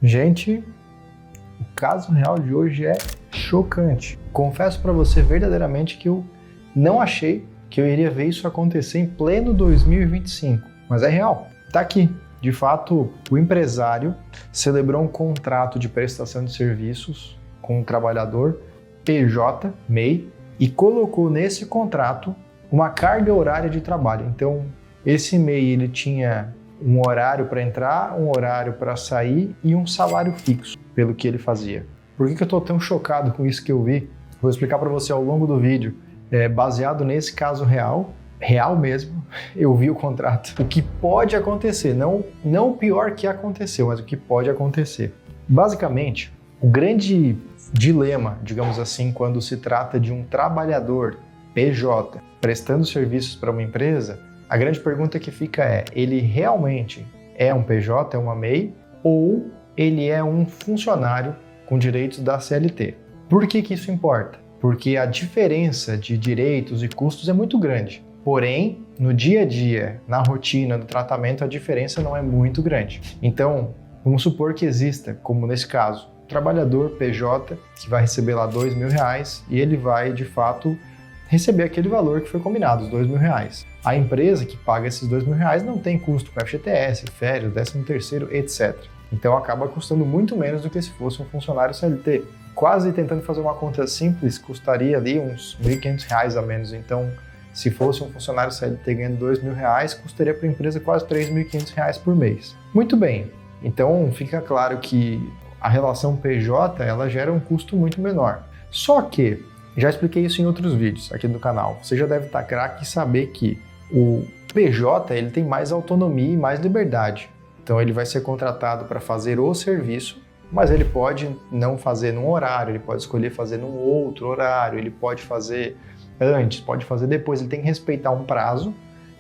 Gente, o caso real de hoje é chocante. Confesso para você verdadeiramente que eu não achei que eu iria ver isso acontecer em pleno 2025, mas é real. Tá aqui. De fato, o empresário celebrou um contrato de prestação de serviços com o trabalhador PJ, MEI, e colocou nesse contrato uma carga horária de trabalho. Então, esse MEI ele tinha um horário para entrar, um horário para sair e um salário fixo pelo que ele fazia. Por que eu estou tão chocado com isso que eu vi? Vou explicar para você ao longo do vídeo. Baseado nesse caso real mesmo, eu vi o contrato. O que pode acontecer, não o pior que aconteceu, mas o que pode acontecer. Basicamente, o grande dilema, digamos assim, quando se trata de um trabalhador PJ prestando serviços para uma empresa, a grande pergunta que fica é, ele realmente é um PJ, é uma MEI, ou ele é um funcionário com direitos da CLT? Por que isso importa? Porque a diferença de direitos e custos é muito grande. Porém, no dia a dia, na rotina, no tratamento, a diferença não é muito grande. Então, vamos supor que exista, como nesse caso, um trabalhador PJ que vai receber lá R$2.000 e ele vai, de fato, receber aquele valor que foi combinado, os R$2.000. A empresa que paga esses R$2.000 não tem custo com FGTS, férias, 13º, etc. Então, acaba custando muito menos do que se fosse um funcionário CLT. Quase tentando fazer uma conta simples, custaria ali uns R$1.500 a menos. Então, se fosse um funcionário CLT ganhando R$2.000, custaria para a empresa quase R$3.500 por mês. Muito bem, então fica claro que a relação PJ ela gera um custo muito menor. Só que, já expliquei isso em outros vídeos aqui do canal, você já deve estar craque e saber que o PJ ele tem mais autonomia e mais liberdade. Então ele vai ser contratado para fazer o serviço, mas ele pode não fazer num horário, ele pode escolher fazer num outro horário, ele pode fazer antes, pode fazer depois, ele tem que respeitar um prazo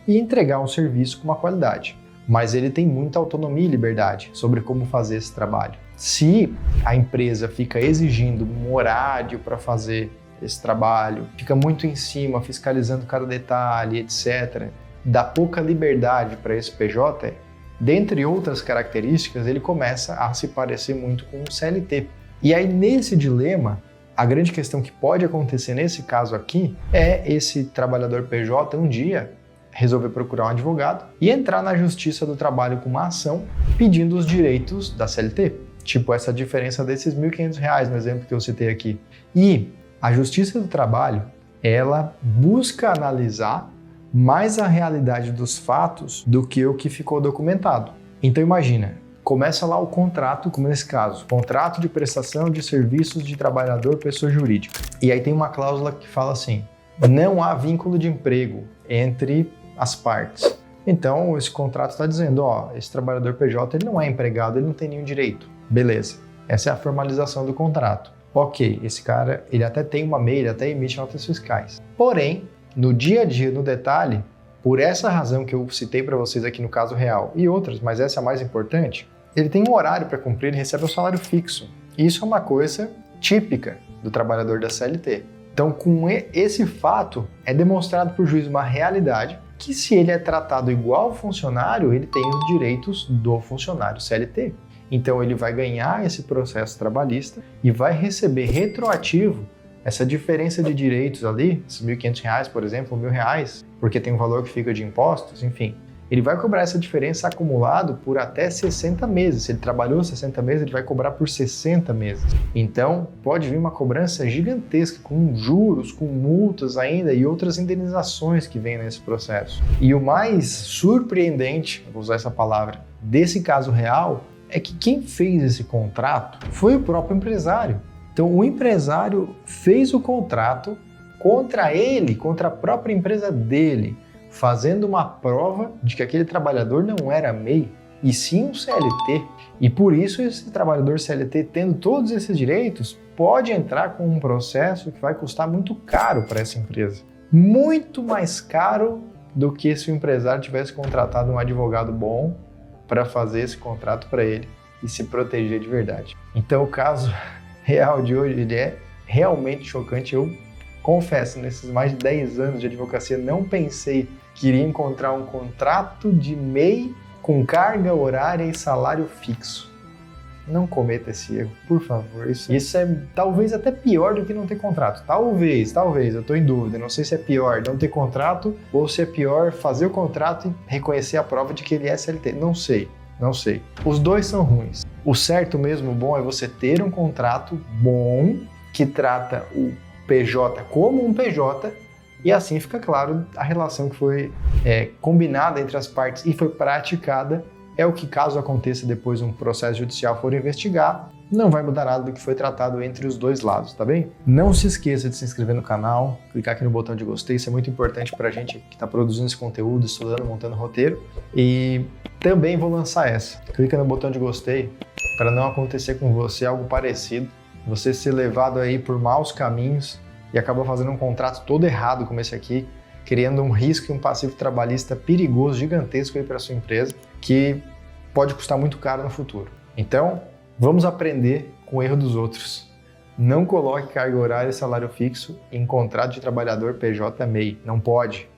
e entregar um serviço com uma qualidade. Mas ele tem muita autonomia e liberdade sobre como fazer esse trabalho. Se a empresa fica exigindo um horário para fazer esse trabalho, fica muito em cima, fiscalizando cada detalhe, etc., dá pouca liberdade para esse PJ, dentre outras características, ele começa a se parecer muito com um CLT. E aí, nesse dilema, a grande questão que pode acontecer nesse caso aqui é esse trabalhador PJ um dia resolver procurar um advogado e entrar na Justiça do Trabalho com uma ação pedindo os direitos da CLT. Tipo essa diferença desses R$1.500 no exemplo que eu citei aqui. E a Justiça do Trabalho, ela busca analisar mais a realidade dos fatos do que o que ficou documentado. Então imagina, começa lá o contrato, como nesse caso, contrato de prestação de serviços de trabalhador pessoa jurídica. E aí tem uma cláusula que fala assim, não há vínculo de emprego entre as partes. Então esse contrato está dizendo, esse trabalhador PJ ele não é empregado, ele não tem nenhum direito. Beleza, essa é a formalização do contrato. Ok, esse cara ele até tem uma MEI, ele até emite notas fiscais. Porém, no dia a dia, no detalhe, por essa razão que eu citei para vocês aqui no caso real e outras, mas essa é a mais importante, ele tem um horário para cumprir, ele recebe um salário fixo. Isso é uma coisa típica do trabalhador da CLT. Então, com esse fato, é demonstrado para o juiz uma realidade que se ele é tratado igual ao funcionário, ele tem os direitos do funcionário CLT. Então, ele vai ganhar esse processo trabalhista e vai receber retroativo essa diferença de direitos ali, esses R$1.500, por exemplo, R$1.000, porque tem um valor que fica de impostos, enfim. Ele vai cobrar essa diferença acumulado por até 60 meses. Se ele trabalhou 60 meses, ele vai cobrar por 60 meses. Então, pode vir uma cobrança gigantesca, com juros, com multas ainda e outras indenizações que vêm nesse processo. E o mais surpreendente, vou usar essa palavra, desse caso real, é que quem fez esse contrato foi o próprio empresário. Então, o empresário fez o contrato contra ele, contra a própria empresa dele, fazendo uma prova de que aquele trabalhador não era MEI, e sim um CLT. E por isso esse trabalhador CLT, tendo todos esses direitos, pode entrar com um processo que vai custar muito caro para essa empresa. Muito mais caro do que se o empresário tivesse contratado um advogado bom para fazer esse contrato para ele e se proteger de verdade. Então o caso real de hoje ele é realmente chocante. Eu confesso, nesses mais de 10 anos de advocacia, não pensei que iria encontrar um contrato de MEI com carga horária e salário fixo. não cometa esse erro, por favor. Isso é talvez até pior do que não ter contrato. Talvez, eu tô em dúvida. Não sei se é pior não ter contrato ou se é pior fazer o contrato e reconhecer a prova de que ele é CLT. Não sei. Os dois são ruins. O certo mesmo, bom, é você ter um contrato bom que trata o PJ como um PJ e assim fica claro a relação que foi combinada entre as partes e foi praticada. É o que, caso aconteça depois um processo judicial for investigar, não vai mudar nada do que foi tratado entre os dois lados, tá bem? Não se esqueça de se inscrever no canal, clicar aqui no botão de gostei, isso é muito importante pra gente que está produzindo esse conteúdo, estudando, montando roteiro. E também vou lançar essa. Clica no botão de gostei para não acontecer com você algo parecido, você ser levado aí por maus caminhos e acabar fazendo um contrato todo errado como esse aqui, criando um risco e um passivo trabalhista perigoso, gigantesco aí para sua empresa, que pode custar muito caro no futuro. Então, vamos aprender com o erro dos outros. Não coloque carga horária e salário fixo em contrato de trabalhador PJ-MEI. Não pode.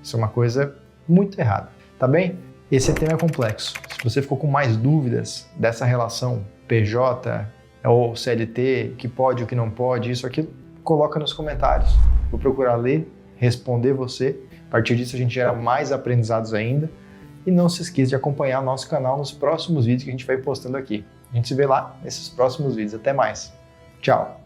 Isso é uma coisa muito errada, tá bem? Esse tema é complexo. Se você ficou com mais dúvidas dessa relação PJ ou CLT, que pode, o que não pode, isso, aquilo, coloca nos comentários. Vou procurar ler, responder você. A partir disso a gente gera mais aprendizados ainda. E não se esqueça de acompanhar o nosso canal nos próximos vídeos que a gente vai postando aqui. A gente se vê lá nesses próximos vídeos. Até mais. Tchau!